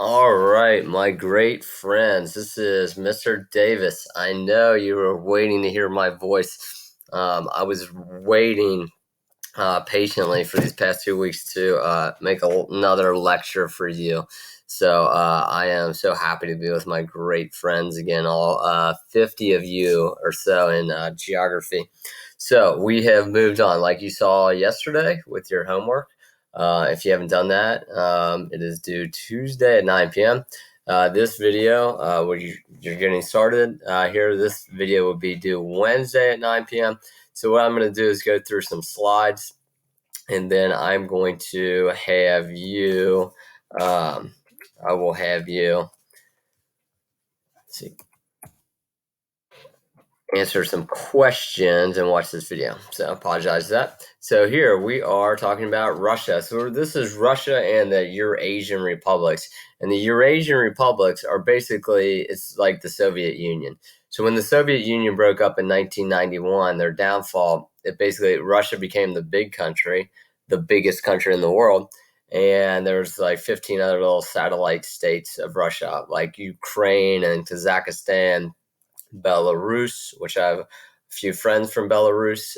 All right, my great friends. This is Mr. Davis. I know you were waiting to hear my voice. I was waiting patiently for these past 2 weeks to make another lecture for you. So I am so happy to be with my great friends again, all 50 of you or so in geography. So we have moved on, like you saw yesterday with your homework. If you haven't done that, it is due Tuesday at 9 p.m. This video, where you're getting started here, this video will be due Wednesday at 9 p.m. So what I'm going to do is go through some slides, and then I'm going to have you, I will have you, see, answer some questions and watch this video. So I apologize for that. So here we are talking about Russia. So this is Russia and the Eurasian republics. And the Eurasian republics are basically, it's like the Soviet Union. So when the Soviet Union broke up in 1991, their downfall, it basically, Russia became the big country, the biggest country in the world. And there's like 15 other little satellite states of Russia, like Ukraine and Kazakhstan, Belarus, which I have a few friends from Belarus,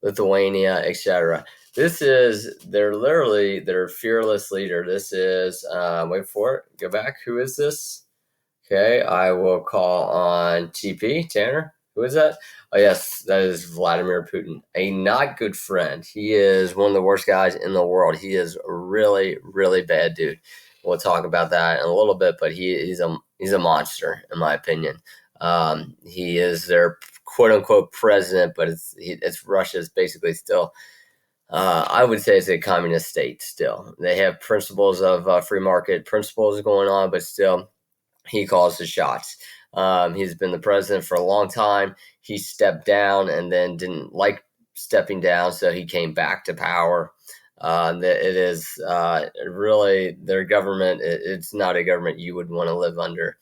Lithuania, etc. This is, their fearless leader. This is, wait for it, go back. Who is this? Okay, I will call on TP, Tanner. Who is that? Oh, yes, that is Vladimir Putin, a not good friend. He is one of the worst guys in the world. He is a really, really bad dude. We'll talk about that in a little bit, but he's a monster, in my opinion. He is their quote unquote president, but it's Russia's basically still. I would say it's a communist state still. They have principles of free market principles going on, but still, he calls the shots. He's been the president for a long time. He stepped down and then didn't like stepping down, so he came back to power. It is really their government. It's not a government you would want to live under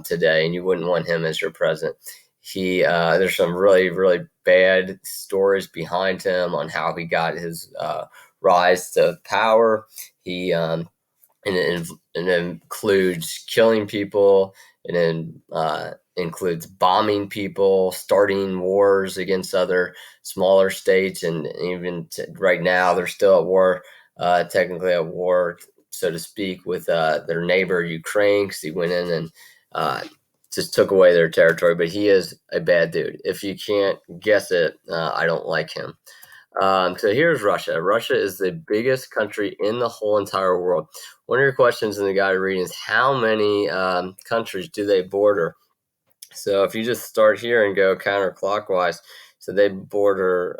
today, and you wouldn't want him as your president. There's some really, really bad stories behind him on how he got his rise to power. It includes killing people. It includes bombing people, starting wars against other smaller states, and even right now they're still at war, technically at war, so to speak, with their neighbor Ukraine, because he went in and just took away their territory. But he is a bad dude. If you can't guess it, I don't like him. So here's Russia. Russia is the biggest country in the whole entire world. One of your questions in the guide reading is how many countries do they border? So if you just start here and go counterclockwise, so they border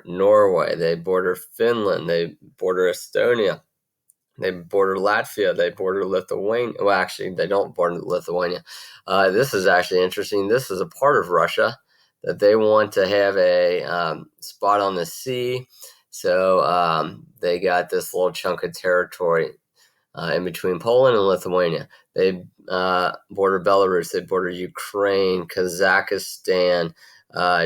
Norway, they border Finland, they border Estonia, they border Latvia, they border Lithuania. Well, actually, they don't border Lithuania. This is actually interesting. This is a part of Russia that they want to have a spot on the sea. So they got this little chunk of territory in between Poland and Lithuania. They border Belarus, they border Ukraine, Kazakhstan,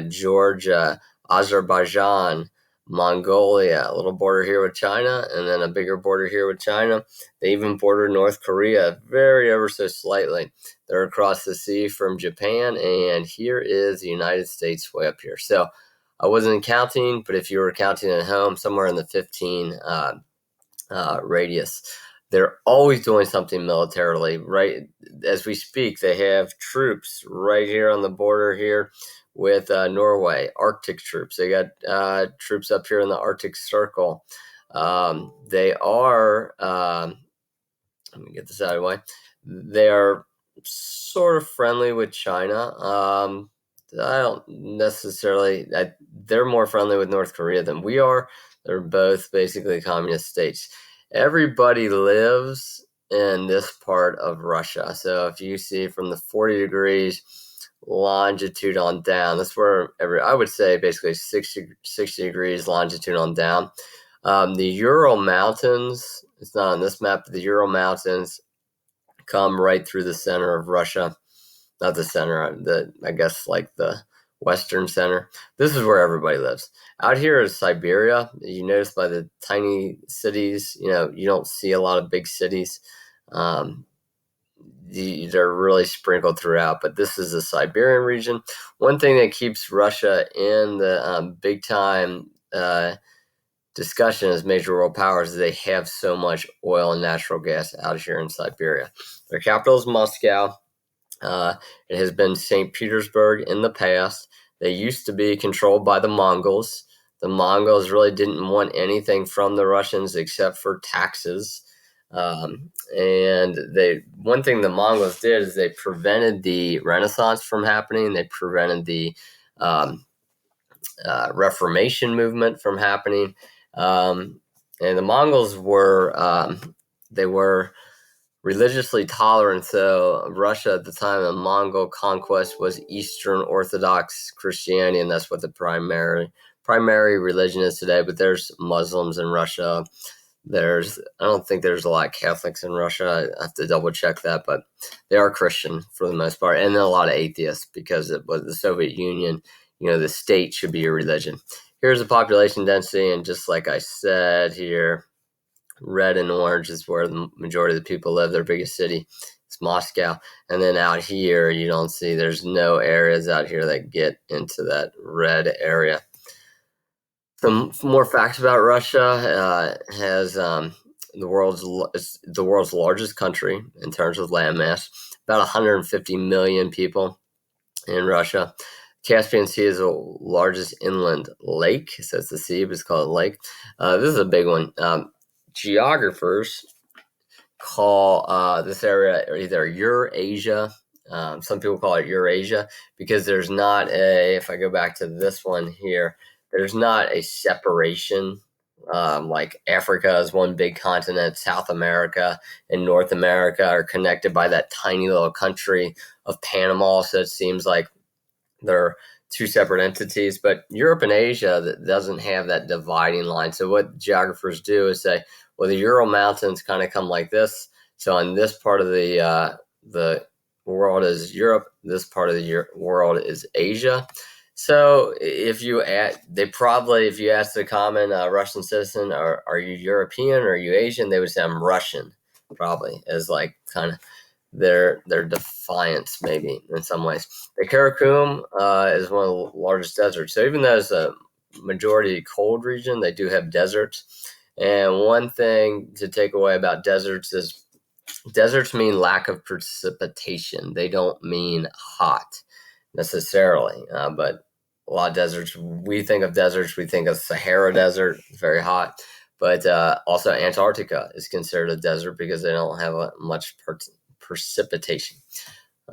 Georgia, Azerbaijan, Mongolia, a little border here with China, and then a bigger border here with China. They even border North Korea, very ever so slightly. They're across the sea from Japan, and here is the United States way up here. So I wasn't counting, but if you were counting at home, somewhere in the 15 radius. They're always doing something militarily, right? As we speak, they have troops right here on the border here with Norway, Arctic troops. They got troops up here in the Arctic Circle. They are, let me get this out of the way, they are sort of friendly with China. I don't necessarily, they're more friendly with North Korea than we are. They're both basically communist states. Everybody lives in this part of Russia. So if you see from the 40 degrees longitude on down, that's where I would say basically 60 degrees longitude on down. The Ural Mountains, it's not on this map, but the Ural Mountains come right through the center of Russia. Not the center, I guess like the western center. This is where everybody lives. Out here is Siberia. You notice by the tiny cities, you don't see a lot of big cities. Um, they're really sprinkled throughout, but this is the Siberian region. One thing that keeps Russia in the big time discussion as major world powers is they have so much oil and natural gas out here in Siberia. Their capital is Moscow. It has been St. Petersburg in the past. They used to be controlled by the Mongols. The Mongols really didn't want anything from the Russians except for taxes. And one thing the Mongols did is they prevented the Renaissance from happening. They prevented the um, Reformation movement from happening. And the Mongols were religiously tolerant. So Russia at the time of Mongol conquest was Eastern Orthodox Christianity, and that's what the primary religion is today. But there's Muslims in Russia. I don't think there's a lot of Catholics in Russia. I have to double check that, but they are Christian for the most part, and then a lot of atheists because it was the Soviet Union. The state should be your religion. Here's the population density, and just like I said here, red and orange is where the majority of the people live. Their biggest city is Moscow. And then out here, there's no areas out here that get into that red area. Some more facts about Russia. Has the world's largest country in terms of landmass. About 150 million people in Russia. Caspian Sea is the largest inland lake. So it's the sea, but it's called a lake. This is a big one. Geographers call this area either Eurasia. Some people call it Eurasia because there's not if I go back to this one here, there's not a separation. Like Africa is one big continent, South America and North America are connected by that tiny little country of Panama. So it seems like they're two separate entities, but Europe and Asia that doesn't have that dividing line. So what geographers do is say, well, the Ural Mountains kind of come like this. So on this part of the world is Europe. This part of the world is Asia. So if you ask the common Russian citizen, are you European or are you Asian? They would say I'm Russian, probably, as like kind of their defiance maybe in some ways. The Karakum is one of the largest deserts. So even though it's a majority cold region, they do have deserts. And one thing to take away about deserts is deserts mean lack of precipitation. They don't mean hot necessarily, but a lot of deserts, we think of Sahara Desert, very hot, but also Antarctica is considered a desert because they don't have much precipitation.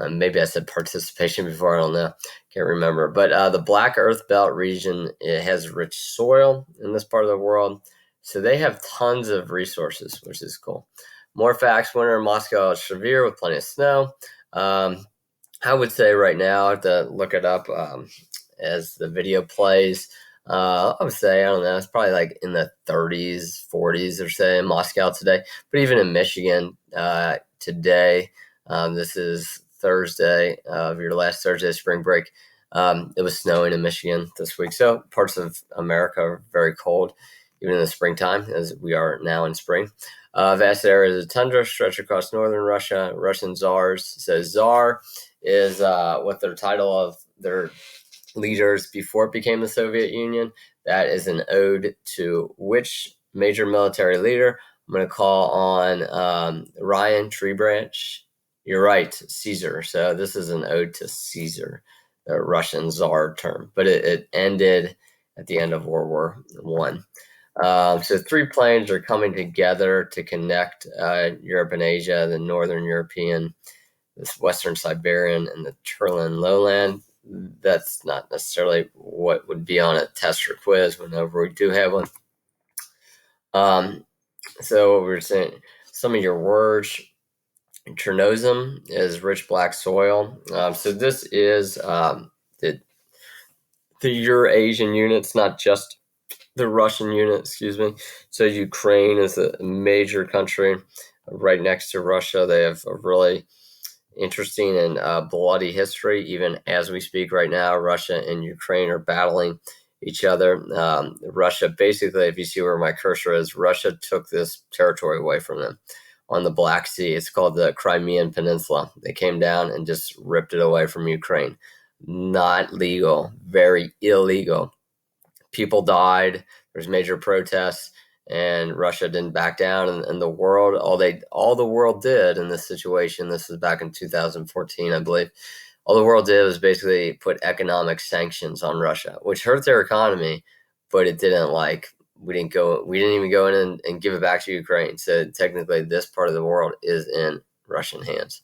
Maybe I said participation before, I don't know, can't remember. But the Black Earth Belt region, it has rich soil in this part of the world, so they have tons of resources, which is cool. More facts: winter in Moscow is severe with plenty of snow. I would say right now, I have to look it up as the video plays. I would say, I don't know, it's probably like in the 30s, 40s or so in Moscow today. But even in Michigan today, this is Thursday of your last Thursday of spring break. It was snowing in Michigan this week. So parts of America are very cold, even in the springtime, as we are now in spring. Vast areas of tundra stretch across northern Russia. Russian czars. So czar is what their title of their leaders before it became the Soviet Union. That is an ode to which major military leader? I'm going to call on Ryan Treebranch. You're right, Caesar. So this is an ode to Caesar, the Russian czar term. But it ended at the end of World War One. So three planes are coming together to connect Europe and Asia, the Northern European, this Western Siberian, and the Turlan lowland. That's not necessarily what would be on a test or quiz whenever we do have one. So what we're saying, some of your words, Chernozem is rich black soil. So this is the Eurasian units, not just the Russian unit, excuse me. So Ukraine is a major country right next to Russia. They have a really interesting and bloody history. Even as we speak right now, Russia and Ukraine are battling each other. Russia, basically, if you see where my cursor is, Russia took this territory away from them on the Black Sea. It's called the Crimean Peninsula. They came down and just ripped it away from Ukraine. Not legal, very illegal. People died. There's major protests, and Russia didn't back down. And the world, all the world did in this situation. This was back in 2014, I believe. All the world did was basically put economic sanctions on Russia, which hurt their economy, but it didn't we didn't even go in and give it back to Ukraine. So technically, this part of the world is in Russian hands.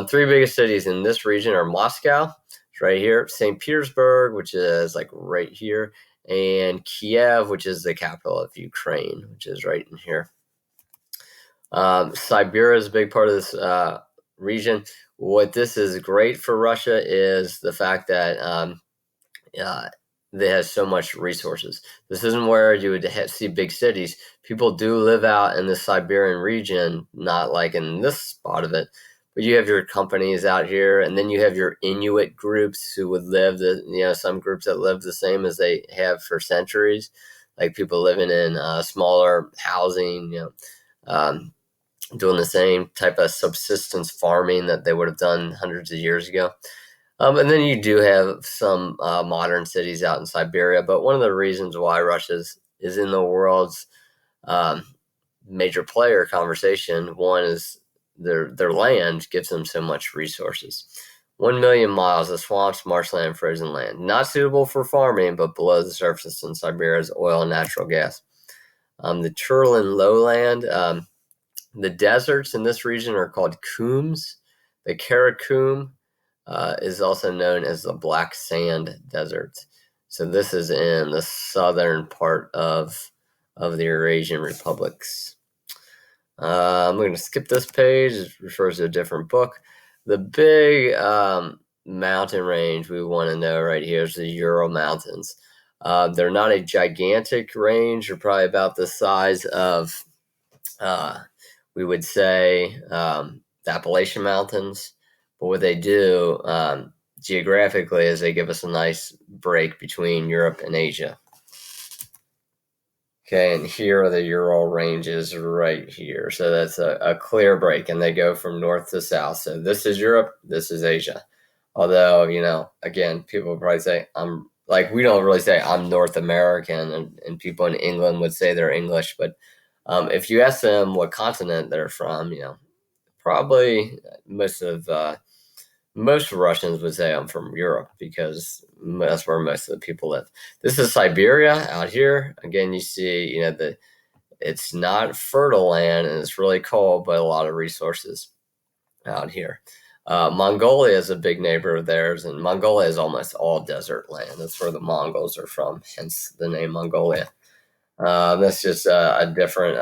Three biggest cities in this region are Moscow, it's right here, St. Petersburg, which is like right here, and Kiev, which is the capital of Ukraine, which is right in here. Siberia is a big part of this region. What this is great for Russia is the fact that they have so much resources. This isn't where you would see big cities. People do live out in the Siberian region, not like in this spot of it, but you have your companies out here, and then you have your Inuit groups who would live some groups that live the same as they have for centuries, like people living in smaller housing, doing the same type of subsistence farming that they would have done hundreds of years ago. And then you do have some modern cities out in Siberia, but one of the reasons why Russia is in the world's major player conversation, one is their land gives them so much resources. 1 million miles of swamps, marshland, frozen land. Not suitable for farming, but below the surface in Siberia is oil and natural gas. The Turlan lowland, the deserts in this region are called coombs. The Karakum is also known as the Black Sand Desert. So this is in the southern part of the Eurasian republics. I'm going to skip this page. It refers to a different book. The big mountain range we want to know right here is the Ural Mountains. They're not a gigantic range. They're probably about the size of, we would say, the Appalachian Mountains. But what they do geographically is they give us a nice break between Europe and Asia. Okay, and here are the Ural ranges right here. So that's a clear break, and they go from north to south. So this is Europe, this is Asia. Although, again, people would probably say, we don't really say I'm North American, and people in England would say they're English. But if you ask them what continent they're from, probably most Russians would say I'm from Europe because that's where most of the people live. This is Siberia out here. Again, you see, it's not fertile land and it's really cold, but a lot of resources out here. Mongolia is a big neighbor of theirs, and Mongolia is almost all desert land. That's where the Mongols are from, hence the name Mongolia. That's just a different,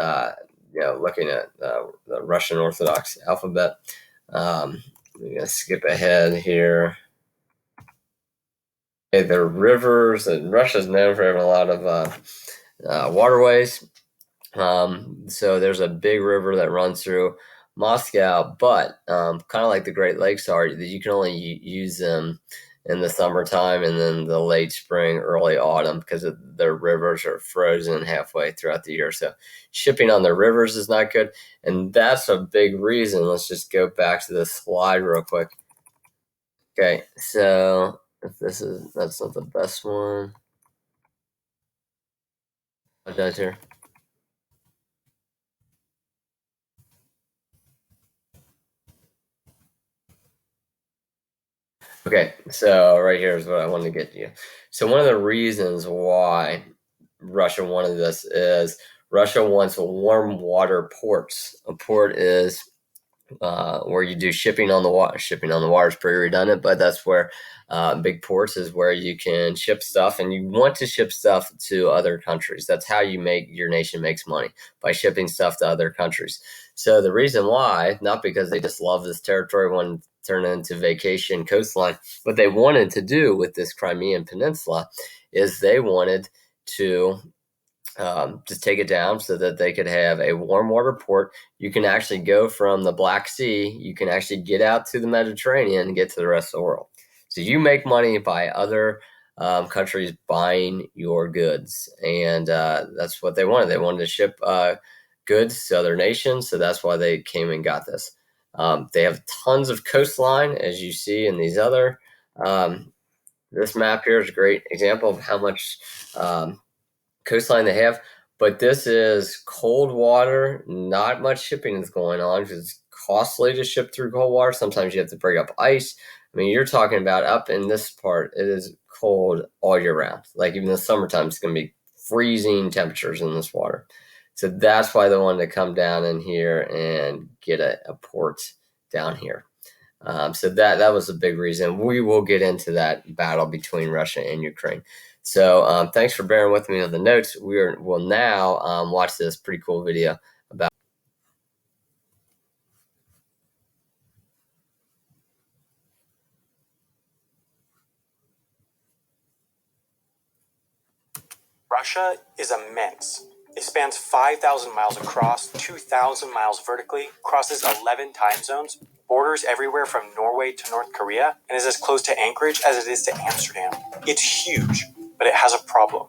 looking at the Russian Orthodox alphabet. We're going to skip ahead here. Okay, the rivers, and Russia's known for having a lot of waterways. So there's a big river that runs through Moscow, but kind of like the Great Lakes are, you can only use them in the summertime and then the late spring, early autumn, because their rivers are frozen halfway throughout the year. So shipping on the rivers is not good, and that's a big reason. Let's just go back to the slide real quick. Okay, so if that's not the best one. Apologize here. Okay, so right here is what I wanted to get to you. So one of the reasons why Russia wanted this is Russia wants warm water ports. A port is where you do shipping on the water. Shipping on the water is pretty redundant, but that's where big ports is where you can ship stuff, and you want to ship stuff to other countries. That's how your nation makes money, by shipping stuff to other countries. So the reason why, not because they just love this territory, want to turn it into vacation coastline, what they wanted to do with this Crimean Peninsula is they wanted to just take it down so that they could have a warm water port. You can actually go from the Black Sea, you can actually get out to the Mediterranean and get to the rest of the world. So you make money by other countries buying your goods. And that's what they wanted. They wanted to ship goods to other nations. So that's why they came and got this. They have tons of coastline, as you see in these other. This map here is a great example of how much coastline they have. But this is cold water. Not much shipping is going on because it's costly to ship through cold water. Sometimes you have to break up ice. I mean, you're talking about up in this part, it is cold all year round. Like even in the summertime, it's going to be freezing temperatures in this water. So that's why they wanted to come down in here and get a port down here. So that was a big reason. We will get into that battle between Russia and Ukraine. So thanks for bearing with me on the notes. We'll now watch this pretty cool video about. Russia is immense. It spans 5,000 miles across, 2,000 miles vertically, crosses 11 time zones, borders everywhere from Norway to North Korea, and is as close to Anchorage as it is to Amsterdam. It's huge, but it has a problem.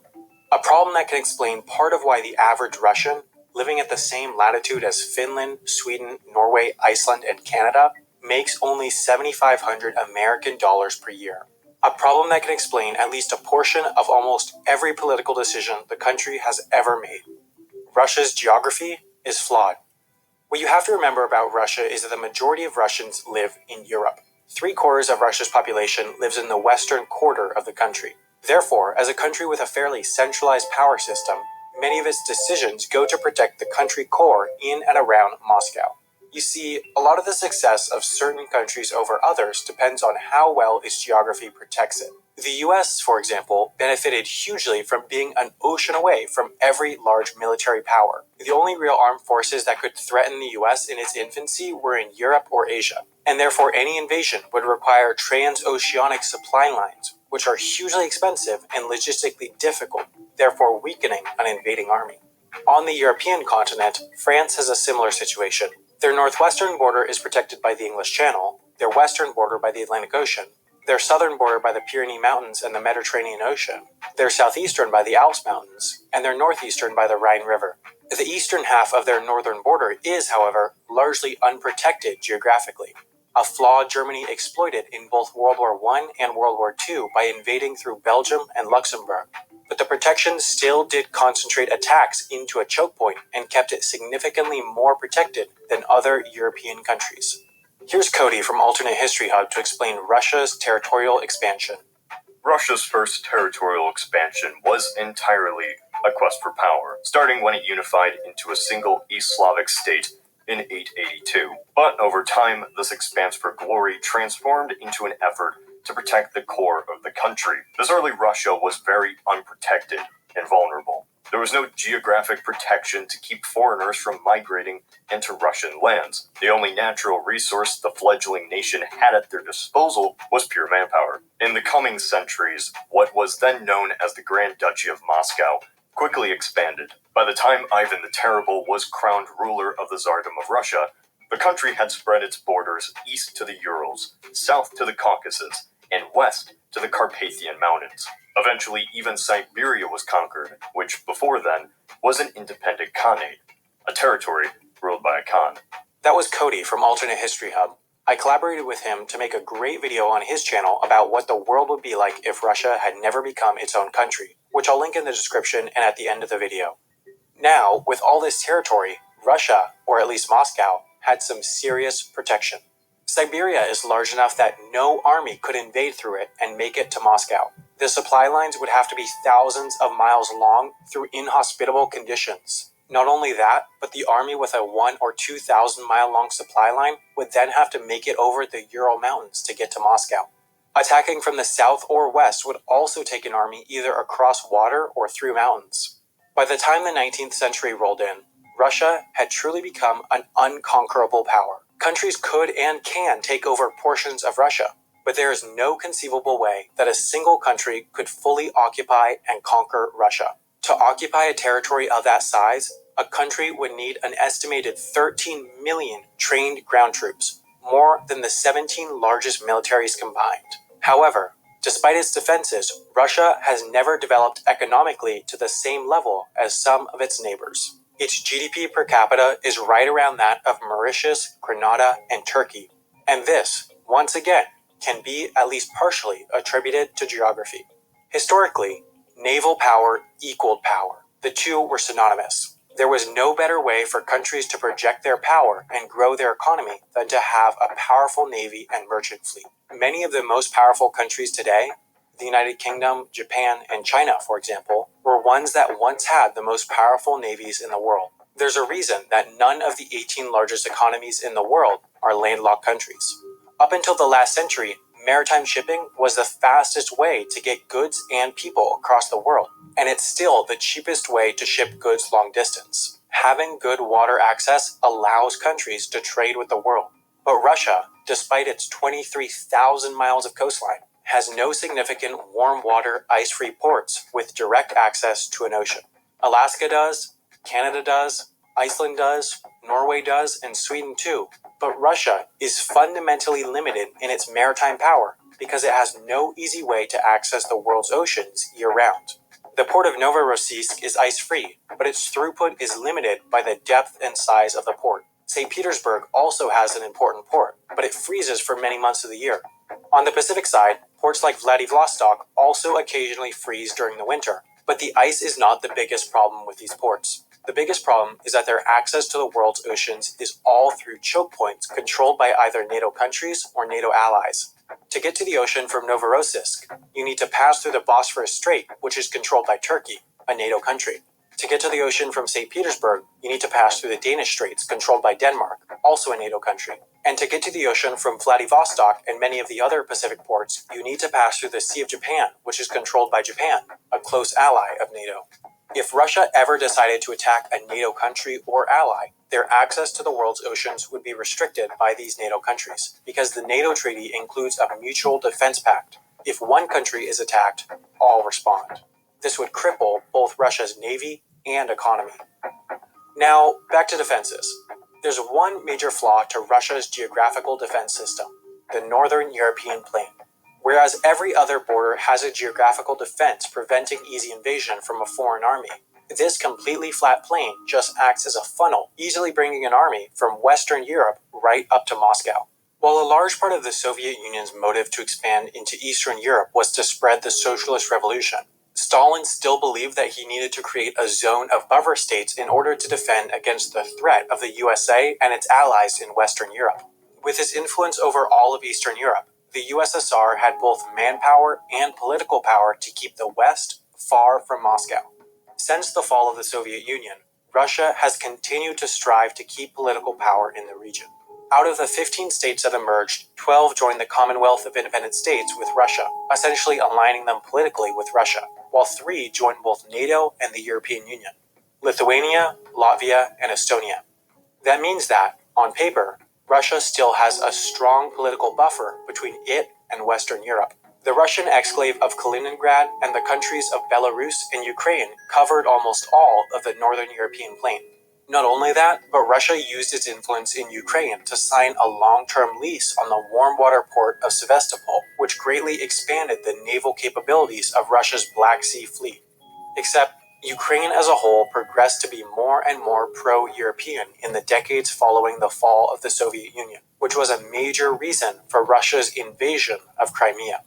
A problem that can explain part of why the average Russian, living at the same latitude as Finland, Sweden, Norway, Iceland, and Canada, makes only $7,500 American dollars per year. A problem that can explain at least a portion of almost every political decision the country has ever made. Russia's geography is flawed. What you have to remember about Russia is that the majority of Russians live in Europe. 3/4 of Russia's population lives in the western quarter of the country. Therefore, as a country with a fairly centralized power system, many of its decisions go to protect the country core in and around Moscow. You see, a lot of the success of certain countries over others depends on how well its geography protects it. The US, for example, benefited hugely from being an ocean away from every large military power. The only real armed forces that could threaten the US in its infancy were in Europe or Asia, and therefore any invasion would require transoceanic supply lines, which are hugely expensive and logistically difficult, therefore weakening an invading army. On the European continent, France has a similar situation. Their northwestern border is protected by the English Channel, their western border by the Atlantic Ocean, their southern border by the Pyrenees Mountains and the Mediterranean Ocean, their southeastern by the Alps Mountains, and their northeastern by the Rhine River. The eastern half of their northern border is, however, largely unprotected geographically, a flaw Germany exploited in both World War I and World War II by invading through Belgium and Luxembourg. But the protection still did concentrate attacks into a choke point and kept it significantly more protected than other European countries. Here's Cody from Alternate History Hub to explain Russia's territorial expansion. Russia's first territorial expansion was entirely a quest for power, starting when it unified into a single East Slavic state in 882. But over time, this expanse for glory transformed into an effort to protect the core of the country. This early Russia was very unprotected and vulnerable. There was no geographic protection to keep foreigners from migrating into Russian lands. The only natural resource the fledgling nation had at their disposal was pure manpower. In the coming centuries, what was then known as the Grand Duchy of Moscow quickly expanded. By the time Ivan the Terrible was crowned ruler of the Tsardom of Russia, the country had spread its borders east to the Urals, south to the Caucasus, and west to the Carpathian Mountains. Eventually, even Siberia was conquered, which before then was an independent khanate, a territory ruled by a khan. That was Cody from Alternate History Hub. I collaborated with him to make a great video on his channel about what the world would be like if Russia had never become its own country, which I'll link in the description and at the end of the video. Now, with all this territory, Russia, or at least Moscow, had some serious protection. Siberia is large enough that no army could invade through it and make it to Moscow. The supply lines would have to be thousands of miles long through inhospitable conditions. Not only that, but the army with a 1,000 or 2,000 mile long supply line would then have to make it over the Ural Mountains to get to Moscow. Attacking from the south or west would also take an army either across water or through mountains. By the time the 19th century rolled in, Russia had truly become an unconquerable power. Countries could and can take over portions of Russia, but there is no conceivable way that a single country could fully occupy and conquer Russia. To occupy a territory of that size, a country would need an estimated 13 million trained ground troops, more than the 17 largest militaries combined. However, despite its defenses, Russia has never developed economically to the same level as some of its neighbors. Its GDP per capita is right around that of Mauritius, Grenada, and Turkey. And this, once again, can be at least partially attributed to geography. Historically, naval power equaled power. The two were synonymous. There was no better way for countries to project their power and grow their economy than to have a powerful navy and merchant fleet. Many of the most powerful countries today, the United Kingdom, Japan, and China, for example, were ones that once had the most powerful navies in the world. There's a reason that none of the 18 largest economies in the world are landlocked countries. Up until the last century, maritime shipping was the fastest way to get goods and people across the world, and it's still the cheapest way to ship goods long distance. Having good water access allows countries to trade with the world. But Russia, despite its 23,000 miles of coastline, has no significant warm water ice-free ports with direct access to an ocean. Alaska does, Canada does, Iceland does, Norway does, and Sweden too. But Russia is fundamentally limited in its maritime power because it has no easy way to access the world's oceans year-round. The port of Novorossiysk is ice-free, but its throughput is limited by the depth and size of the port. St. Petersburg also has an important port, but it freezes for many months of the year. On the Pacific side, ports like Vladivostok also occasionally freeze during the winter, but the ice is not the biggest problem with these ports. The biggest problem is that their access to the world's oceans is all through choke points controlled by either NATO countries or NATO allies. To get to the ocean from Novorossiysk, you need to pass through the Bosphorus Strait, which is controlled by Turkey, a NATO country. To get to the ocean from St. Petersburg, you need to pass through the Danish Straits, controlled by Denmark, also a NATO country. And to get to the ocean from Vladivostok and many of the other Pacific ports, you need to pass through the Sea of Japan, which is controlled by Japan, a close ally of NATO. If Russia ever decided to attack a NATO country or ally, their access to the world's oceans would be restricted by these NATO countries, because the NATO treaty includes a mutual defense pact. If one country is attacked, all respond. This would cripple both Russia's navy and economy. Now, back to defenses. There's one major flaw to Russia's geographical defense system, the Northern European Plain. Whereas every other border has a geographical defense preventing easy invasion from a foreign army, this completely flat plain just acts as a funnel, easily bringing an army from Western Europe right up to Moscow. While a large part of the Soviet Union's motive to expand into Eastern Europe was to spread the socialist revolution, Stalin still believed that he needed to create a zone of buffer states in order to defend against the threat of the USA and its allies in Western Europe. With his influence over all of Eastern Europe, the USSR had both manpower and political power to keep the West far from Moscow. Since the fall of the Soviet Union, Russia has continued to strive to keep political power in the region. Out of the 15 states that emerged, 12 joined the Commonwealth of Independent States with Russia, essentially aligning them politically with Russia, while 3 joined both NATO and the European Union: Lithuania, Latvia, and Estonia. That means that, on paper, Russia still has a strong political buffer between it and Western Europe. The Russian exclave of Kaliningrad and the countries of Belarus and Ukraine covered almost all of the Northern European plain. Not only that, but Russia used its influence in Ukraine to sign a long-term lease on the warm water port of Sevastopol, which greatly expanded the naval capabilities of Russia's Black Sea Fleet. Except, Ukraine as a whole progressed to be more and more pro-European in the decades following the fall of the Soviet Union, which was a major reason for Russia's invasion of Crimea.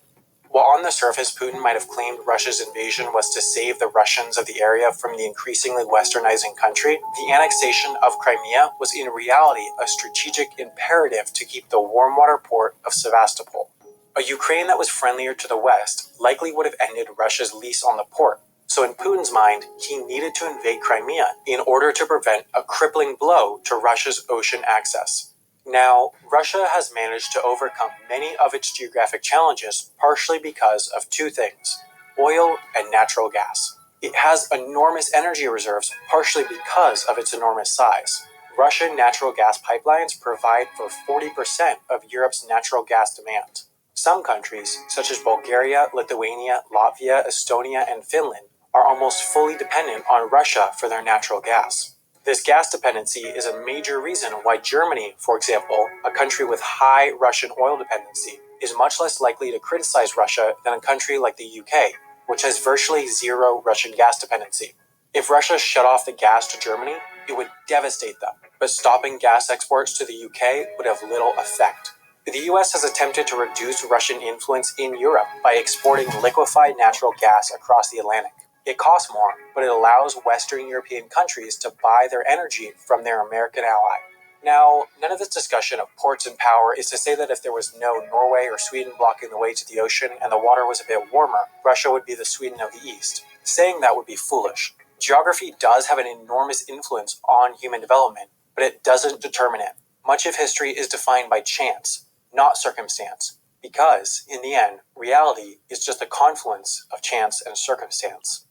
While on the surface Putin might have claimed Russia's invasion was to save the Russians of the area from the increasingly westernizing country, the annexation of Crimea was in reality a strategic imperative to keep the warm water port of Sevastopol. A Ukraine that was friendlier to the West likely would have ended Russia's lease on the port, so in Putin's mind, he needed to invade Crimea in order to prevent a crippling blow to Russia's ocean access. Now, Russia has managed to overcome many of its geographic challenges partially because of 2 things: oil and natural gas. It has enormous energy reserves partially because of its enormous size. Russian natural gas pipelines provide for 40% of Europe's natural gas demand. Some countries, such as Bulgaria, Lithuania, Latvia, Estonia, and Finland, are almost fully dependent on Russia for their natural gas. This gas dependency is a major reason why Germany, for example, a country with high Russian oil dependency, is much less likely to criticize Russia than a country like the UK, which has virtually zero Russian gas dependency. If Russia shut off the gas to Germany, it would devastate them, but stopping gas exports to the UK would have little effect. The US has attempted to reduce Russian influence in Europe by exporting liquefied natural gas across the Atlantic. It costs more, but it allows Western European countries to buy their energy from their American ally. Now, none of this discussion of ports and power is to say that if there was no Norway or Sweden blocking the way to the ocean and the water was a bit warmer, Russia would be the Sweden of the East. Saying that would be foolish. Geography does have an enormous influence on human development, but it doesn't determine it. Much of history is defined by chance, not circumstance, because, in the end, reality is just a confluence of chance and circumstance.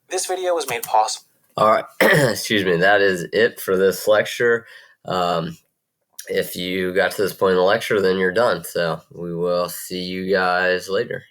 This video was made possible. All right, excuse me, that is it for this lecture. If you got to this point in the lecture, then you're done. So we will see you guys later.